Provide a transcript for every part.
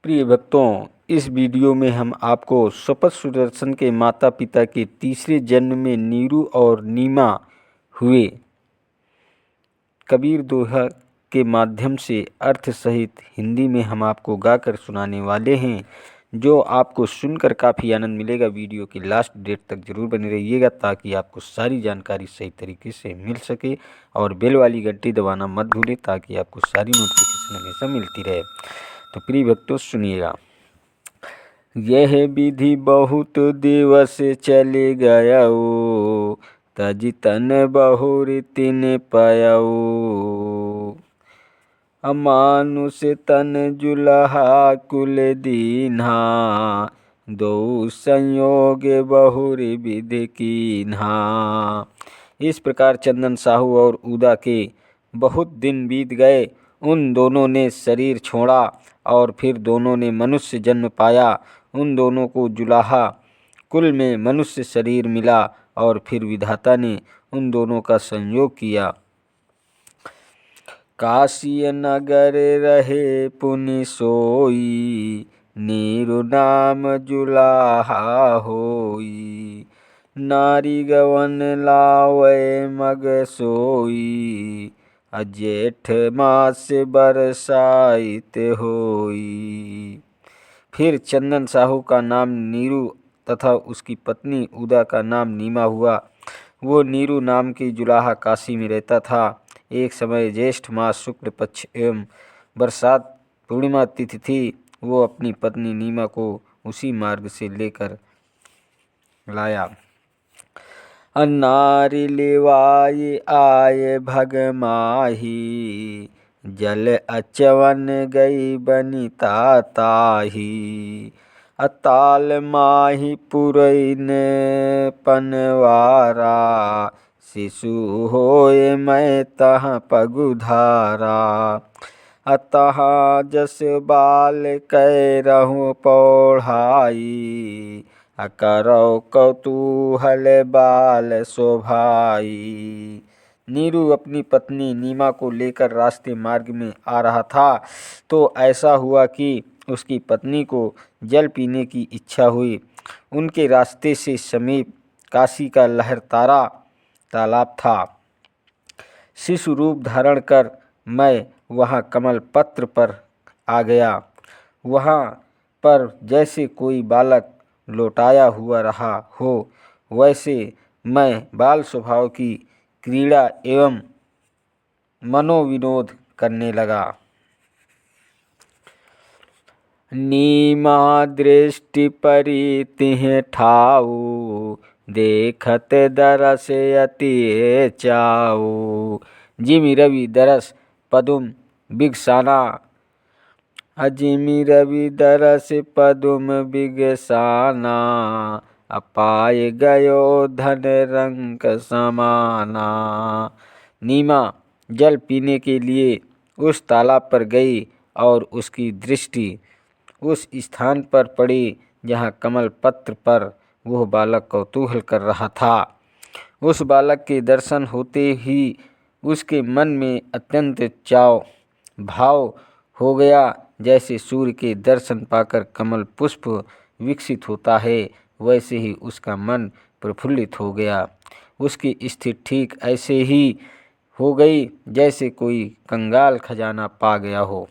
प्रिय भक्तों, इस वीडियो में हम आपको शपथ सुदर्शन के माता पिता के तीसरे जन्म में नीरू और नीमा हुए कबीर दोहा के माध्यम से अर्थ सहित हिंदी में हम आपको गाकर सुनाने वाले हैं, जो आपको सुनकर काफ़ी आनंद मिलेगा। वीडियो की लास्ट डेट तक जरूर बने रहिएगा ताकि आपको सारी जानकारी सही तरीके से मिल सके, और बेल वाली घंटी दबाना मत भूलें ताकि आपको सारी नोटिफिकेशन हमेशा मिलती रहे। तो प्रिय भक्तों सुनिएगा। यह विधि बहुत दिवस चले गयो, तज तन बहुर तिन पयऊ। अमानुष तन जुलहा कुल दीन्हा, दो संयोग बहुर विधि कीन्हा। इस प्रकार चंदन साहू और उदा के बहुत दिन बीत गए। उन दोनों ने शरीर छोड़ा और फिर दोनों ने मनुष्य जन्म पाया। उन दोनों को जुलाहा कुल में मनुष्य शरीर मिला और फिर विधाता ने उन दोनों का संयोग किया। काशी नगर रहे पुनि सोई, नीरु नाम जुलाहा होई। नारी गवन लावै मग सोई, अजेठ मास बरसाइत होई। फिर चंदन साहू का नाम नीरू तथा उसकी पत्नी उदा का नाम नीमा हुआ। वो नीरू नाम की जुलाहा काशी में रहता था। एक समय ज्येष्ठ मास शुक्ल पक्ष एवं बरसात पूर्णिमा तिथि थी। वो अपनी पत्नी नीमा को उसी मार्ग से लेकर लाया। नारी लिवाई आए भगमाही, जल अचवन गई बनिता ताही। अताल माही पुरैन पनवारा, शिशु होए मैं तह पगुधारा। अतः जस बाल कैरहु पौढ़ाई, अकरौ कौतूहल बाल शोभाई। नीरू अपनी पत्नी नीमा को लेकर रास्ते मार्ग में आ रहा था तो ऐसा हुआ कि उसकी पत्नी को जल पीने की इच्छा हुई। उनके रास्ते से समीप काशी का लहरतारा तालाब था। शिशु रूप धारण कर मैं वहाँ कमल पत्र पर आ गया। वहाँ पर जैसे कोई बालक लौटाया हुआ रहा हो, वैसे मैं बाल स्वभाव की क्रीड़ा एवं मनोविनोद करने लगा। नीमा दृष्टि परी तिह ठाऊ, देखत दरस अति चाऊ। जिमि रवि दरस पदुम बिगसाना, अजिमि रवि दरस पदुम बिगसाना। अपाय गयो धन रंक समाना। नीमा जल पीने के लिए उस तालाब पर गई और उसकी दृष्टि उस स्थान पर पड़ी जहाँ कमल पत्र पर वह बालक कौतूहल कर रहा था। उस बालक के दर्शन होते ही उसके मन में अत्यंत चाव भाव हो गया। जैसे सूर्य के दर्शन पाकर कमल पुष्प विकसित होता है, वैसे ही उसका मन प्रफुल्लित हो गया। उसकी स्थिति ठीक ऐसे ही हो गई जैसे कोई कंगाल खजाना पा गया हो।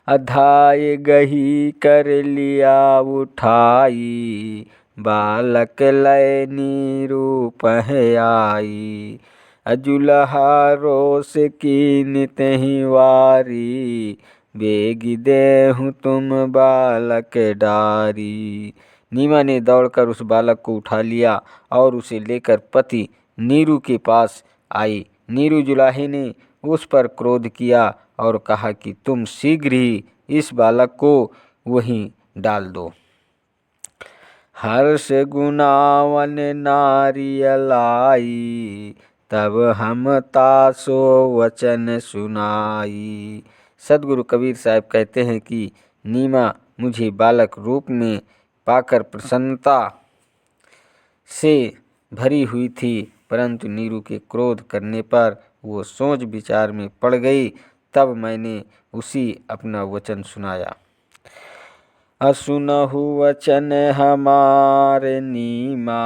अधाय गही कर लिया उठाई, बालक लय नीरू पहयाई। अजुलहा रोष कीन तहि वारी, बेगी देहु तुम बालक डारी। नीमा ने दौड़कर उस बालक को उठा लिया और उसे लेकर पति नीरू के पास आई। नीरू जुलाहे ने उस पर क्रोध किया और कहा कि तुम शीघ्र ही इस बालक को वहीं डाल दो। हर्ष गुनावन नारियलाई, तब हम तासो वचन सुनाई। सदगुरु कबीर साहब कहते हैं कि नीमा मुझे बालक रूप में पाकर प्रसन्नता से भरी हुई थी, परंतु नीरू के क्रोध करने पर वो सोच विचार में पड़ गई। तब मैंने उसी अपना वचन सुनाया। असुनहु वचन हमारे नीमा,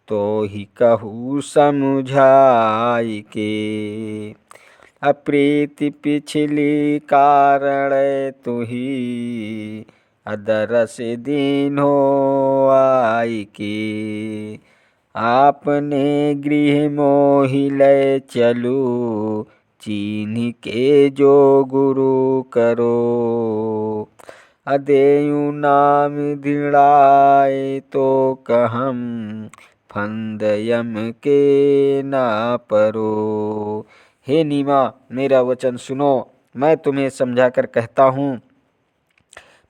तो ही कहूँ समझाई के। अप्रीति पिछली कारण तुही, अदरस दीन्हो आई के। आपने गृह मोहि लय चलू, चीन्ह के जो गुरु करो। अदेयु नाम दृढ़ाए तो कहम, फंद यम के ना परो। हे नीमा, मेरा वचन सुनो, मैं तुम्हें समझाकर कहता हूँ।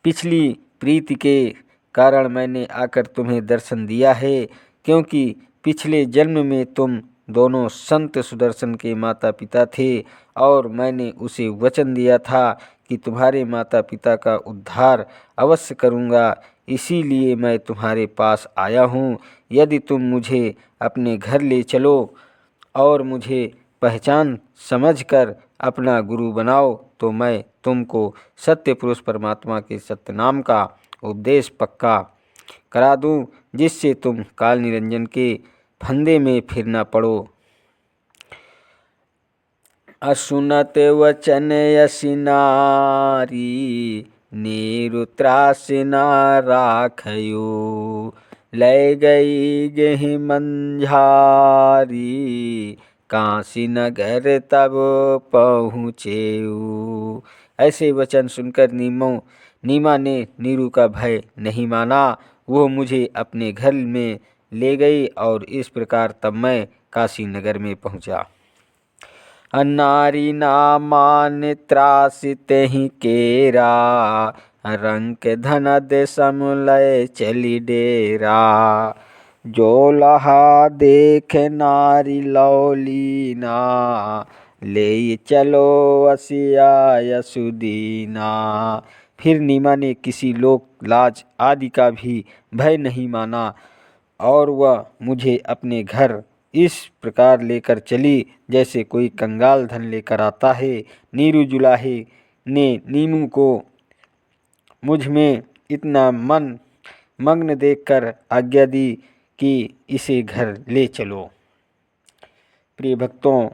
पिछली प्रीति के कारण मैंने आकर तुम्हें दर्शन दिया है, क्योंकि पिछले जन्म में तुम दोनों संत सुदर्शन के माता पिता थे, और मैंने उसे वचन दिया था कि तुम्हारे माता पिता का उद्धार अवश्य करूँगा। इसीलिए मैं तुम्हारे पास आया हूँ। यदि तुम मुझे अपने घर ले चलो और मुझे पहचान समझकर अपना गुरु बनाओ, तो मैं तुमको सत्य पुरुष परमात्मा के सत्य नाम का उपदेश पक्का करा दूं, जिससे तुम काल निरंजन के फंदे में फिर न पड़ो। असुनत वचन यसी नारी, नीरु त्रास न राखयो। लय गई गेहि मंझारी, काशी नगर तब पहुँचेऊ। ऐसे वचन सुनकर नीमा ने नीरू का भय नहीं माना। वो मुझे अपने घर में ले गई और इस प्रकार तब मैं काशी नगर में पहुँचा। नारी ना मान त्रासित ही केरा, रंक धनद समलय चली डेरा। जो लहा देख नारी लौलीना, ले चलो असिया यसुदीना। फिर नीमा ने किसी लोक लाज आदि का भी भय नहीं माना, और वह मुझे अपने घर इस प्रकार लेकर चली जैसे कोई कंगाल धन लेकर आता है। नीरू जुलाहे ने नीमू को मुझ में इतना मग्न देखकर आज्ञा दी कि इसे घर ले चलो। प्रिय भक्तों,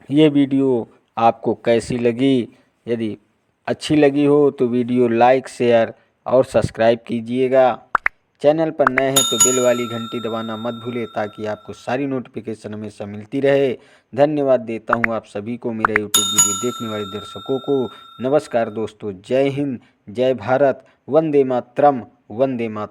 ये वीडियो आपको कैसी लगी? यदि अच्छी लगी हो तो वीडियो लाइक, शेयर और सब्सक्राइब कीजिएगा। चैनल पर नए हैं तो बेल वाली घंटी दबाना मत भूलें, ताकि आपको सारी नोटिफिकेशन हमेशा मिलती रहे। धन्यवाद देता हूँ आप सभी को, मेरा यूट्यूब वीडियो देखने वाले दर्शकों को। नमस्कार दोस्तों, जय हिंद, जय भारत, वंदे मातरम, वंदे मातरम।